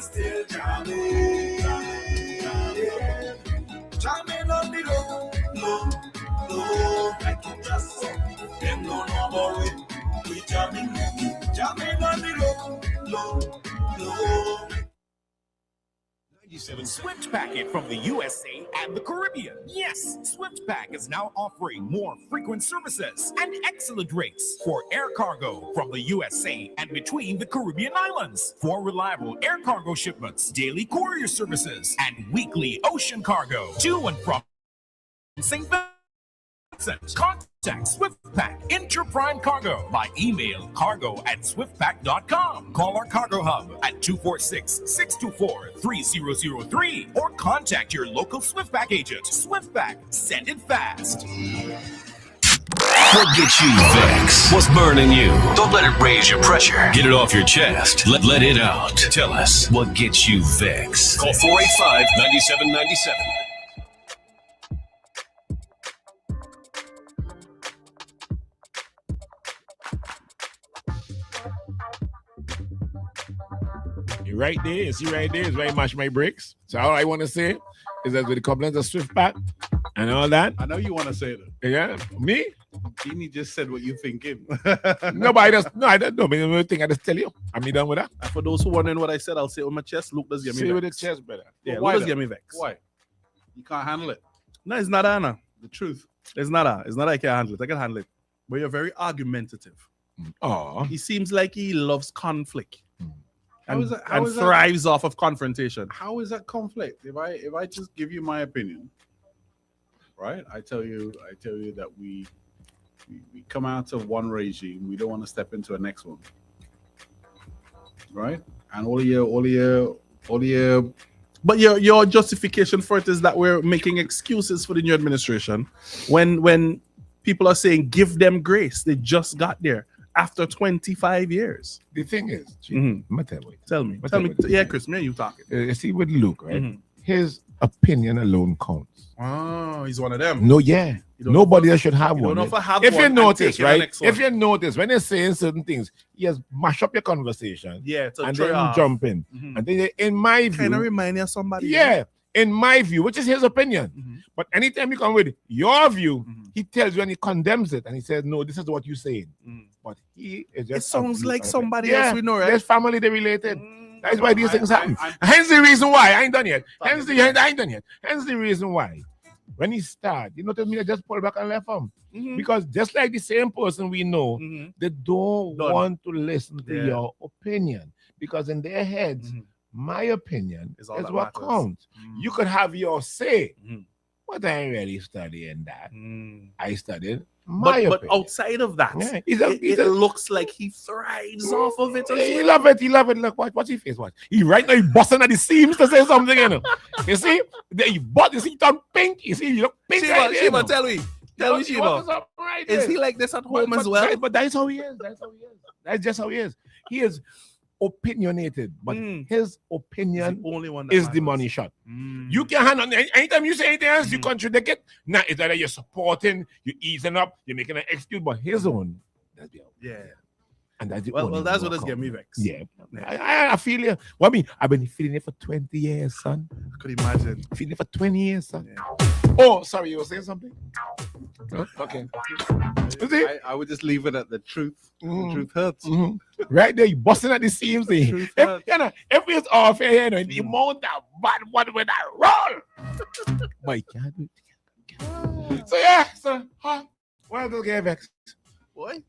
still jamming. Jamming on the low, low, low. Like you just said, them no worry. We jamming on the low, low, low. 97 Swift Packet from the USA and the Caribbean. Yes, Swift Pack is now offering more frequent services and excellent rates for air cargo from the USA and between the Caribbean islands. For reliable air cargo shipments, daily courier services, and weekly ocean cargo to and from St. Vincent. Contact SwiftPack Interprime Cargo by email cargo@swiftpack.com. Call our cargo hub at 246-624-3003 or contact your local SwiftPack agent. SwiftPack, send it fast. What gets you vexed? What's burning you? Don't let it raise your pressure. Get it off your chest. Let it out. Tell us what gets you vexed. Call 485-9797. Right there, see right there is very much my bricks. So all I want to say is that with the complaints of SwiftPack and all that. I know you want to say that. Yeah, me? Dini just said what you thinking. No, but I don't know. I think I just tell you. I'm done with that. And for those who wondering what I said, I'll say it with my chest. Luke does get me Say vex. with the chest, brother. Yeah, Why Luke does though? get me vex. Why? You can't handle it. No, it's not Anna. The truth. It's not I can't handle it. I can handle it. But you're very argumentative. Oh, He seems like he loves conflict. How And, is that- and thrives off of confrontation. How is that conflict? If I just give you my opinion, right? I tell you that we come out of one regime, we don't want to step into a next one, right? And all your But your justification for it is that we're making excuses for the new administration when people are saying give them grace. They just got there after 25 years. the thing is, Mhm. I'm tell you. Tell me. But Tell tell me. me- Yeah, Chris, me and you talking. You see with Luke, right? Mhm. His opinion alone counts. Oh, he's one of them. No, yeah. You don't Nobody know else should have You one. don't know if I have If one you and notice, take the right? next one. If you notice, when they're saying certain things, he has mash up your conversation Yeah, to and throw then you off. jump in. Mhm. And then, in my view, Kind of remind you of somebody. yeah, in my view, which is his opinion. Mhm. But anytime you come with your view, Mhm. he tells you and he condemns it and he says, no, this is what you're saying. Mm. But he is It just. sounds like somebody yeah, else we know, right? There's family they related. That's why these things happen. I- Hence the reason why I ain't done yet. I ain't done yet. Hence the reason why. When he started, you notice me, I just pull back and left him. Mhm. Because just like the same person we know, Mhm. they don't Don't. want to listen to Yeah. your opinion. Because in their heads, Mhm. my opinion Is is all that what matters. counts. Mm. You could have your say, Mhm. but I ain't really studying that. Mm. I studied my But opinion. outside of that, Yeah, it looks like he thrives off of it. As He well. love it. He love it. Look, watch his face. Watch. He right now he busting at the seams to say something. You know. You see, he bought. You see, he turn pink. You see, you look pink. right there, you know. Tell me, What's Shiva. up right Is there? he like this at home as well? But that's how he is. That's how he is. That's just how he is. He is opinionated, but Mm. his He's opinion the only one that is the matters. money shot. Mm. You can handle anytime you say anything else, you Mhm. contradict it. Now it's either you're supporting, you're easing up, you're making an excuse, but his own. That's the Yeah. and that's the Well, only that's one what does get me count. vexed. Yeah. I feel you. Well, I mean, I've been feeling it for 20 years, son. I could imagine. Feeling it for 20 years, son. Yeah. Oh, sorry, you were saying something? Huh? Okay. You see? I would just leave it at the truth. Mhm. The truth hurts. Mhm. Right there, you busting at the seams. There. Truth If, hurts. you know, if it's off here, you know, the amount that bad one with that roll. My God. So yeah, so well, they'll get vexed. Boy.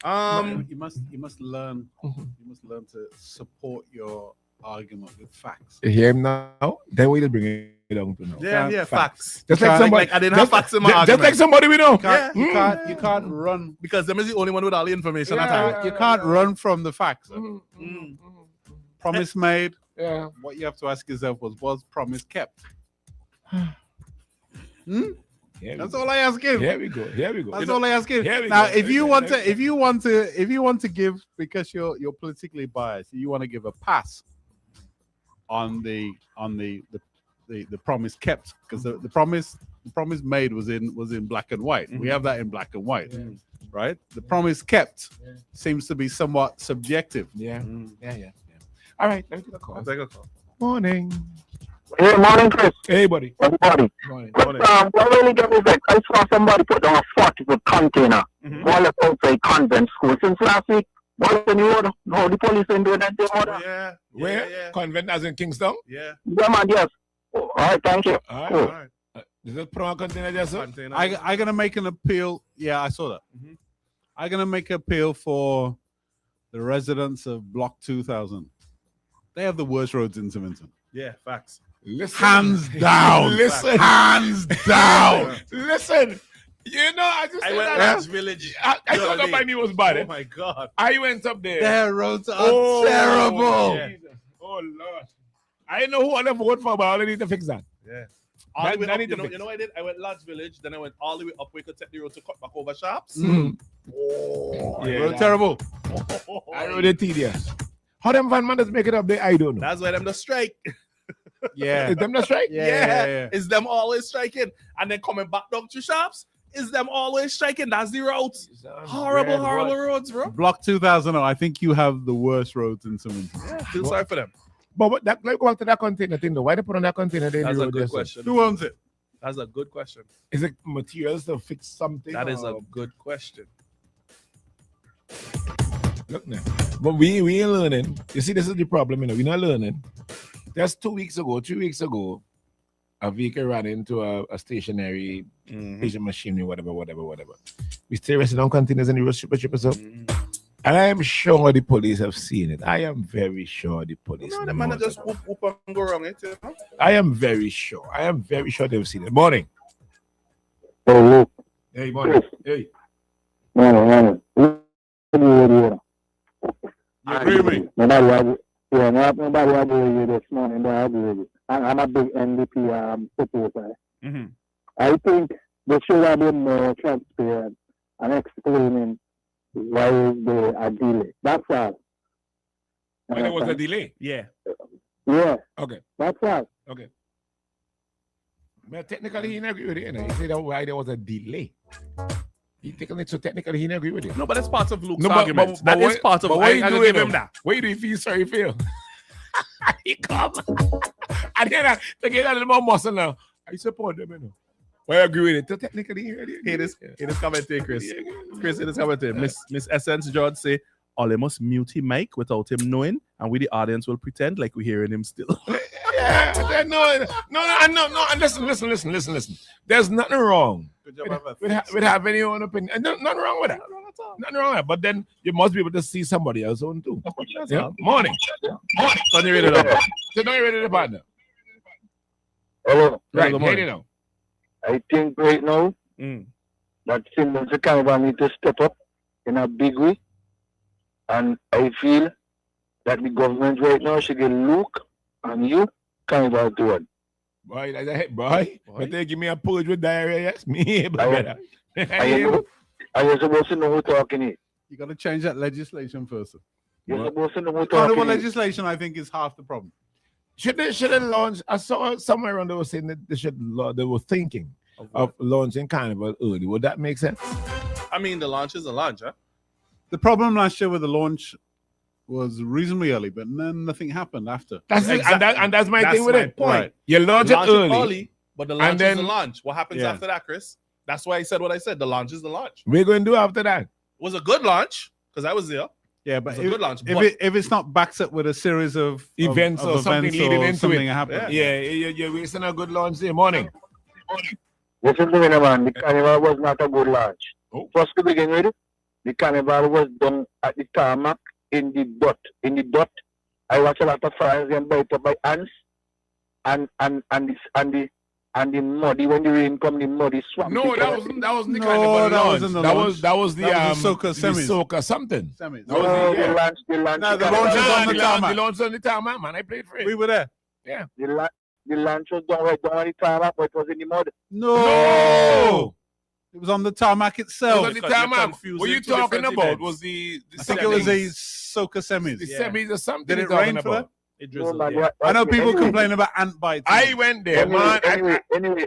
You must learn. Mhm. You must learn to support your argument with facts. You hear him now? Then we just bring it down to now. Yeah, facts. Just like somebody, Like I didn't have just, facts in my just argument. like somebody we know. You can't run. Because them is the only one with all the information at Yeah. time. You can't run from the facts. Mhm, Mm. mhm, Promise made. Yeah. What you have to ask yourself was promise kept? Here we That's go. all I ask him. Here we go. Here we go. That's all I ask him. Here we Now, go. if you Okay, want to, okay. if you want to give because you're politically biased, you want to give a pass on the promise kept because the promise made was in black and white. We have that in black and white, right? The promise kept seems to be somewhat subjective. Yeah. Yeah. All right, let me take a call. I'll take a call. Morning. Hey, morning, Chris. Hey, buddy. Everybody. Morning. What really got me vexed? I saw somebody put down a 40-foot container while it's outside convent school. Since last week, what's the new order? No, the police ain't doing that thing order. Yeah. Where? Yeah. Convent as in Kingston? Yeah. Yeah, man, yes. Oh, all right, thank you. All right. Cool. All right. Is it pro container just? Container. I'm gonna make an appeal. Yeah, I saw that. Mhm. I'm gonna make an appeal for the residents of Block 2000. They have the worst roads in Symington. Yeah, facts. Listen. Hands down. Listen. Hands down. Listen. You know, I just I said went that. to Village. I the thought other that by day. me was bad. Oh my God. I went up there. Their roads are Oh, terrible. Yeah. Jesus. Oh, Lord. I know who I love vote for, but I only need to fix that. Yeah. That- All the way that up, need to fix. you know what I did? I went Lodge Village, then I went all the way up where you could take the road to cut back over shops. Mm. Yeah, Yeah, road that- terrible. I know they're tedious. How them van man does make it up there? I don't know. That's why them the strike. Yeah. Is them the strike? Yeah. Is them always striking. And then coming back down to shops, is them always striking. That's the route. Horrible, horrible roads, bro. Block 2000. I think you have the worst roads in Symington. Yeah, feel sorry for them. But that, like, go back to that container thing, though. Why they put on that container? There in That's the a road good there, so? question. Who owns it? That's a good question. Is it materials to fix something? That is a or- good question. Look now. But we ain't learning. You see, this is the problem, you know. We're not learning. Just 3 weeks ago, a vehicle ran into a stationary station machinery, whatever. We stay resting on containers and the road stripper. So, and I am sure the police have seen it. I am very sure the police. No, the man knows just about whoop and go wrong. You know? I am very sure. They've seen it. Morning. Hey, look. Hey, morning. Hey. Man. You agree with me? Nobody agree with you this morning. I agree with you. I'm a big NDP supporter. Mm-hmm. I think they should have been more transparent and explaining why they are delayed. That's all. Why there was a delay? Yeah. Yeah, Okay. that's all. But technically, he didn't agree with it. You know? He said that why there was a delay. He taking it so technically he didn't agree with it. No, but that's part of Luke's No, argument. but That is what- part of but why what I you can doing give him though? that. Where do you feel sorry feel? He come. And then they get a little more muscle now. I support them, you know. Why I agree with it? So technically, he already Here agreed. it is commenting, Chris. Chris, it is commenting. Miss Essence George say, Ole must mute him mic without him knowing, and we the audience will pretend like we're hearing him still. Yeah, no. And listen. There's nothing wrong with having your own opinion. Nothing wrong with that. Nothing wrong with that. But then you must be able to see somebody else's own too. Yeah. Morning. Turn your radio down. So now you're ready to partner. Hello. Right. good Hey, morning. you know. I think right now Mm. that Simmons Carnival need to step up in a big way. And I feel that the government right now should get Luke and you Carnival to one. Boy, that's a hit, boy. But they give me a purge with diarrhea, yes? Me, but I- better. Are you supposed to know who talking here? You got to change that legislation first. You're supposed to know who Carnival talking here. legislation, I think, is half the problem. Should they launch? I saw somewhere around they were saying that they were thinking of launching Carnival early. Would that make sense? I mean, the launch is a launch, huh? The problem last year with the launch was reasonably early, but then nothing happened after. That's it. And that's my thing with it. Point. Right. You launch it Launch it early. early, but the launch then- is the launch. What happens Yeah. after that, Chris? That's why I said what I said. The launch is the launch. We're going to do after that. It was a good launch because I was there. Yeah, It but was a good launch. if, but if it's not backed up with a series of Events or something leading into something it. happening. Yeah, you're wasting a good launch day. Morning. Listen to me, man. The Carnival was not a good launch. Oh. First to begin with, the Carnival was done at the tarmac in the dot. In the dot, I watch a lot of fires getting bite up by ants and the muddy, when the rain come, the muddy swamp. No, that wasn't the No, Carnival that launch. wasn't the launch. That was the That was the soca the semis. soca something. Semis. That was No, the- the launch. No, the Carnival- launch is on the tarmac. The launch on the tarmac, man. I played for it. We were there. The launch was done right down on the tarmac, but it was in the mud. No! It was on the tarmac It was itself. on the Because you're tarmac. confusing What you two talking different about events. was the I think it was a semis. soca semis. The Yeah. semis or something. Did it you're talking rain for about. it No, drizzled. man, Yeah. I know people anyway, complain about ant bites. I went there, man. Anyway, Anyway.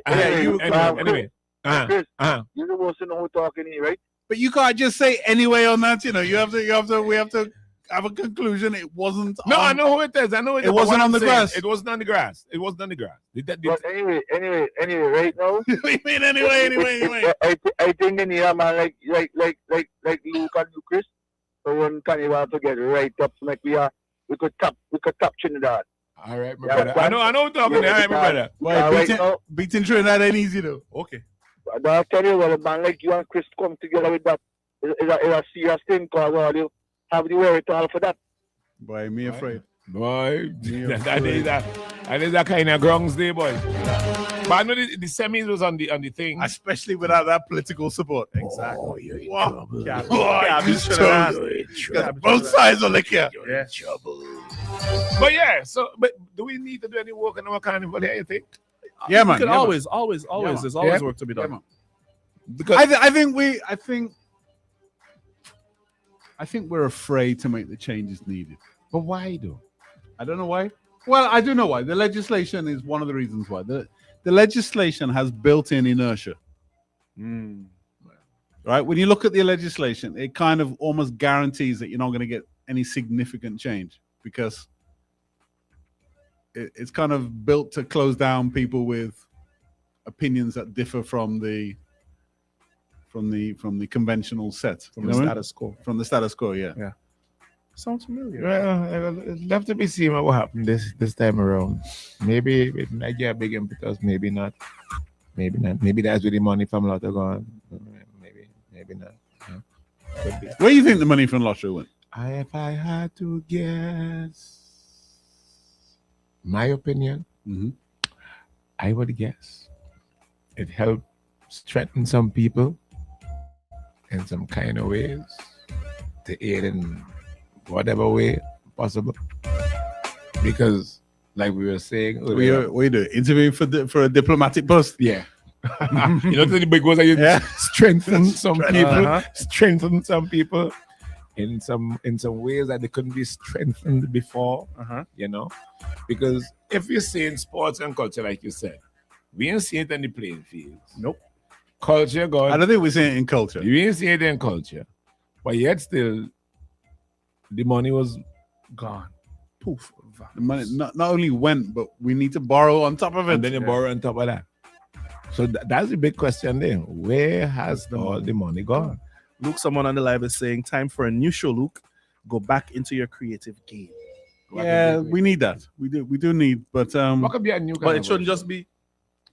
Chris, you're supposed to know who talking here, right? But you can't just say anyway on that. You know, we have to have a conclusion. It wasn't. No, on, I know who it is. I know It wasn't on the grass. It wasn't on the grass. It wasn't on the grass. But anyway, right now, We mean anyway. I think they need a man like Luke and you, Chris, to run Carnival together right up to make we could tap Trinidad. All right, my Yeah, brother. I know what I'm talking. All right, my brother. Well, right now, beating Trinidad ain't easy though. Okay. but I'll tell you what, a man like you and Chris come together with that is a serious thing because well, you have the wherewithal for that. Boy, me afraid. Boy, that is that kind of grounds there, boy. But I know the semis was on the thing. Especially without that political support. Exactly. Oh, you're in Wow. trouble. Yeah, Both sides are like here. You're in trouble. But yeah, but do we need to do any work on our carnival here, you think? Yeah, man. You can yeah, man. always. Yeah, There's man. always Yeah. work to be Yeah, done. man. Because I think we're afraid to make the changes needed. but why though? I don't know why. Well, I do know why. The legislation is one of the reasons why. The legislation has built-in inertia. Right? When you look at the legislation, it kind of almost guarantees that you're not going to get any significant change because it's kind of built to close down people with opinions that differ from the conventional set. From the status quo. From the status quo, yeah. Sounds familiar. Well, it'll have to be seen what will happen this time around. Maybe it might get a big impetus, maybe not. Maybe not. Maybe that's where the money from Lotto gone. Maybe not. Yeah. Could be. Where do you think the money from Lotto went? If I had to guess, my opinion, I would guess it helped strengthen some people in some kind of ways to aid in whatever way possible. Because, like we were saying earlier, We do interviewing for a diplomatic post. yeah. You know, the big ones that you strengthen some people, strengthen some people in some ways that they couldn't be strengthened before. You know, because if you're saying sports and culture, like you said, we ain't seeing it in the playing fields. Nope. Culture I gone. don't think we're saying it in culture. You ain't seeing it in culture, but yet still, the money was Gone. Poof. The money not only went, but we need to borrow on top of it. and then you borrow on top of that. So that's the big question there. Where has all the money gone? Luke, someone on the live is saying, time for a new show, Luke. Go back into your creative game. Yeah, we need that. We do need, but What could be a new But it shouldn't just be.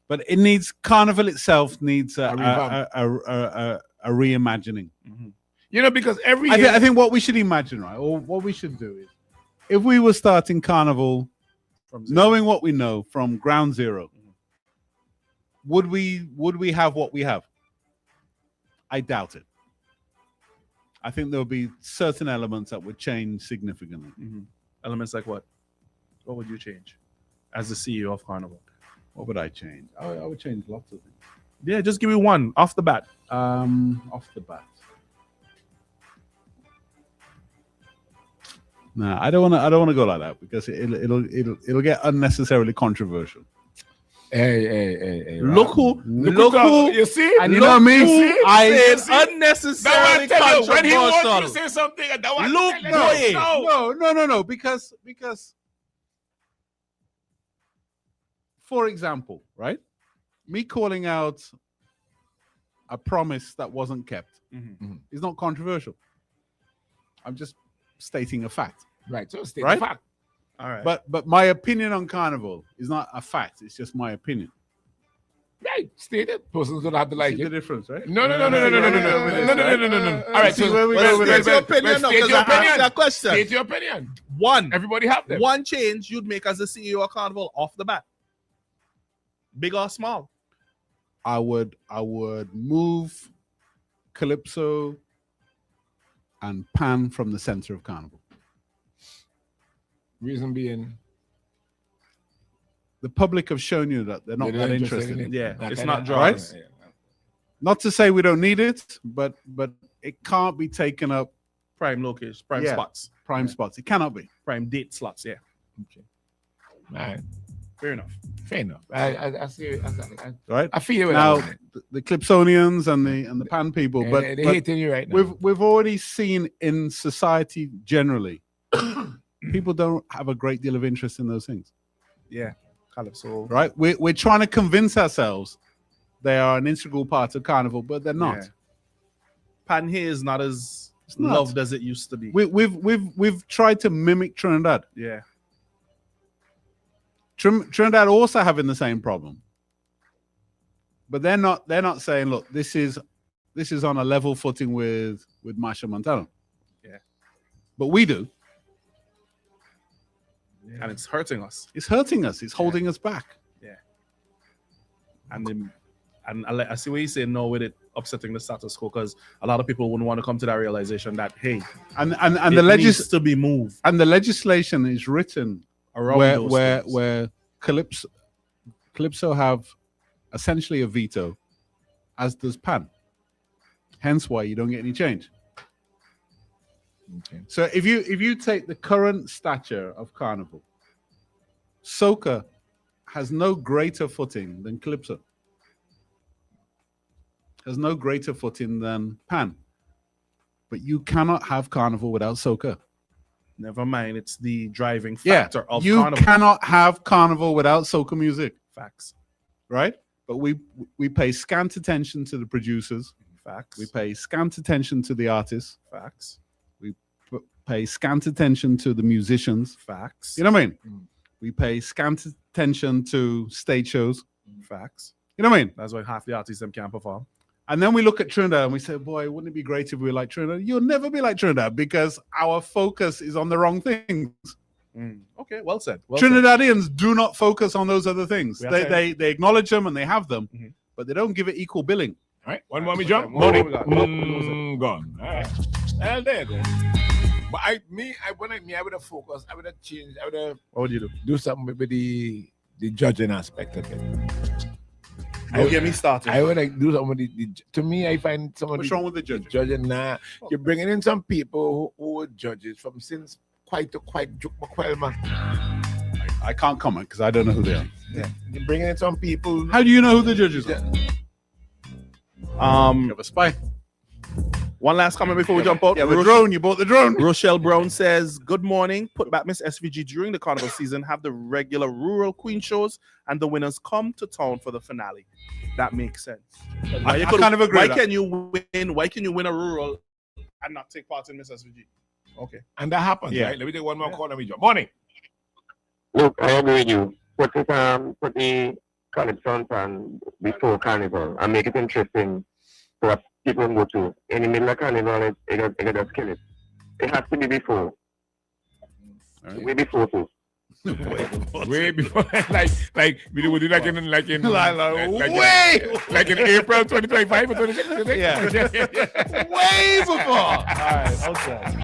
but it needs Carnival itself needs a revamp. reimagining. You know, because every I year, think what we should imagine, right, or what we should do is, if we were starting Carnival, From knowing what we know from ground zero, would we have what we have? I doubt it. I think there'll be certain elements that would change significantly. Elements like what? What would you change as the CEO of Carnival? What would I change? I would change lots of things. Yeah, just give me one off the bat. Off the bat. No, I don't want to go like that because it'll get unnecessarily controversial. hey. Look who you see? And you know me, I I said unnecessarily when he wants controversial. to say something, I don't want Look, to tell you. boy. no, because for example, right? Me calling out a promise that wasn't kept is not controversial. I'm just stating a fact. Right, so state Right? the fact. All right. But my opinion on Carnival is not a fact. It's just my opinion. Right, state it. Persons don't have to like See the it. difference, right? No. All right, See where we Well, go with state this, your right? opinion now, State because your I asked opinion. that question. State your opinion. One. Everybody have them. One change you'd make as the CEO of Carnival off the bat. Big or small? I would move Calypso and Pan from the center of Carnival. Reason being, The public have shown you that they're not they're that interested. in it. Yeah, That it's kind not of- dry. Right? Not to say we don't need it, but it can't be taken up Prime location, prime Yeah. spots, prime spots. It cannot be. prime date slots. Yeah. All right. Fair enough. Fair enough. I see. Right I feel it now, now. the Clipsonians and the pan people, but They but hating you right now. we've already seen in society generally, people don't have a great deal of interest in those things. Yeah. Calypso. Right? We're trying to convince ourselves they are an integral part of Carnival, but they're not. Yeah. Pan here is not as not. loved as it used to be. We've tried to mimic Trinidad. Yeah. Trinidad also having the same problem, but they're not saying, look, this is on a level footing with Masha Montano. Yeah. But we do. And it's hurting us. It's hurting us. It's holding us back. Yeah. And I see what you say no with it upsetting the status quo, because a lot of people wouldn't want to come to that realization that, hey, and it needs to be moved. And the legislation is written Around where Calypso have essentially a veto, as does Pan. Hence why you don't get any change. Okay. So if you take the current stature of Carnival, soca has no greater footing than Calypso. Has no greater footing than Pan. But you cannot have Carnival without soca. Never mind, it's the driving factor of you Carnival. cannot have Carnival without soca music. Facts. Right? But we pay scant attention to the producers. Facts. We pay scant attention to the artists. Facts. We pay scant attention to the musicians. Facts. You know what I mean? We pay scant attention to stage shows. Facts. You know what I mean? That's why half the artists them can't perform. And then we look at Trinidad and we say, boy, wouldn't it be great if we were like Trinidad? You'll never be like Trinidad because our focus is on the wrong things. Okay, well said. Trinidadians do not focus on those other things. We They acknowledge them and they have them, but they don't give it equal billing. All right, one more we jump. Money. Gone. All right. Well, there. But I would have focused. I would have changed. I would have. What would you do something with the judging aspect of it. Don't get me started. I would like do something with the to me, I find someone. What's wrong with the judging? Judging now, you're bringing in some people who were judges from since quite Juk McQuelman. I can't comment because I don't know who they are. Yeah, you're bringing in some people. How do you know who the judges are? You have a spy. One last comment before we jump out. Yeah, the drone. You bought the drone. Rochelle Brown says, good morning. Put back Miss SVG during the carnival season. Have the regular rural queen shows and the winners come to town for the finale. That makes sense. I kind of agree. Why can you win a rural and not take part in Miss SVG? Okay. And that happens, right? Let me take one more call and we jump. Morning. Look, I agree with you. Put the Calypso on before carnival and make it interesting for what people go to. In the middle of carnival, it just kill it. It has to be before. Right. Way before too. Way before, like we do like in way in April 2025 or 2026. Yeah. Way before. All right, okay.